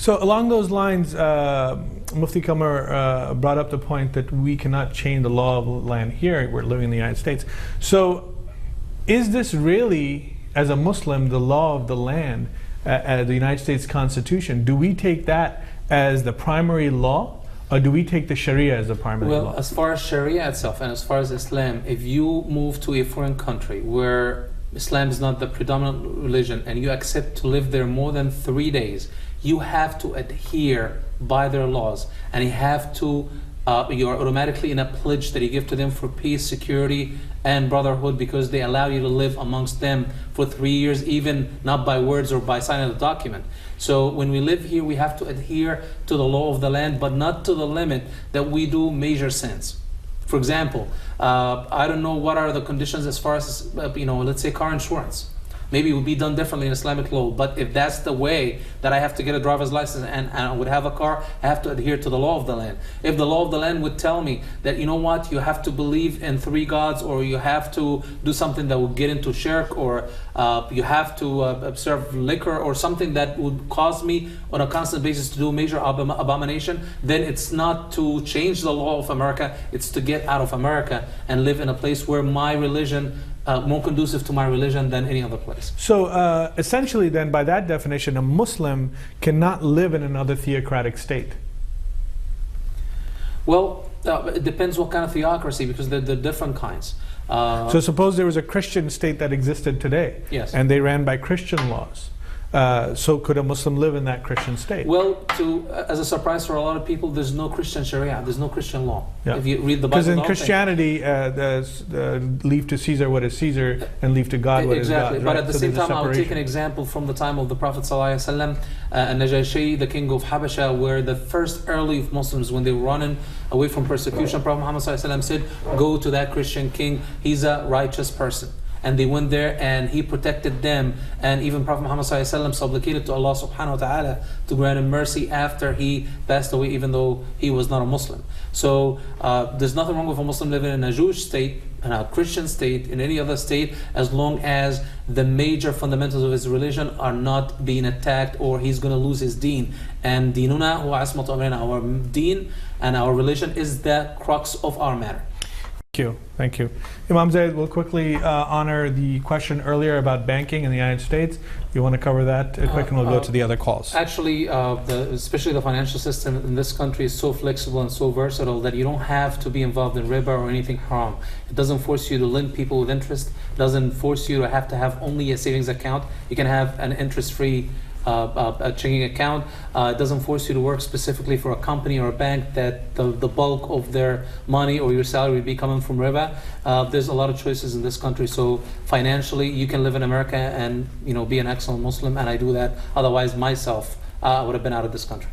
So along those lines, Mufti Kamar brought up the point that we cannot change the law of the land here. We're living in the United States. So is this really, as a Muslim, the law of the land, the United States Constitution? Do we take that as the primary law, or do we take the Sharia as the primary law? Well, as far as Sharia itself and as far as Islam, if you move to a foreign country where Islam is not the predominant religion and you accept to live there more than 3 days, you have to adhere by their laws, and you have to you are automatically in a pledge that you give to them for peace, security, and brotherhood, because they allow you to live amongst them for 3 years, even not by words or by signing the document. So when we live here, we have to adhere to the law of the land, but not to the limit that we do major sins. For example, I don't know what are the conditions as far as, let's say car insurance. Maybe it would be done differently in Islamic law, but if that's the way that I have to get a driver's license and I would have a car, I have to adhere to the law of the land. If the law of the land would tell me that, you know what, you have to believe in 3 gods, or you have to do something that would get into shirk, or you have to observe liquor, or something that would cause me on a constant basis to do major abomination, then it's not to change the law of America, it's to get out of America and live in a place where my religion more conducive to my religion than any other place. So essentially then, by that definition, a Muslim cannot live in another theocratic state. Well, it depends what kind of theocracy, because there are different kinds. So suppose there was a Christian state that existed today, yes, and they ran by Christian laws. So could a Muslim live in that Christian state? Well, as a surprise for a lot of people, there's no Christian Sharia, there's no Christian law. Yeah. If you read the Bible, because in Christianity, leave to Caesar what is Caesar, and leave to God what is God. Exactly, but at the same time, I would take an example from the time of the Prophet ﷺ, Najashi, the king of Habasha, where the first early Muslims, when they were running away from persecution, Prophet Muhammad ﷺ said, go to that Christian king, he's a righteous person. And they went there and he protected them, and even Prophet Muhammad ﷺ supplicated to Allah subhanahu wa ta'ala to grant him mercy after he passed away, even though he was not a Muslim. So there's nothing wrong with a Muslim living in a Jewish state, in a Christian state, in any other state, as long as the major fundamentals of his religion are not being attacked, or he's going to lose his deen. And dinuna huwa asmatu amrina, our deen and our religion is the crux of our matter. Thank you. Imam Zayed, we'll quickly honor the question earlier about banking in the United States. You want to cover that quick, and we'll go to the other calls. Actually, especially the financial system in this country is so flexible and so versatile that you don't have to be involved in riba or anything haram. It doesn't force you to lend people with interest. It doesn't force you to have only a savings account. You can have an interest-free a checking account. It doesn't force you to work specifically for a company or a bank that the bulk of their money or your salary would be coming from riba. There's a lot of choices in this country, so financially you can live in America and be an excellent Muslim, and I do that. Otherwise myself, I would have been out of this country.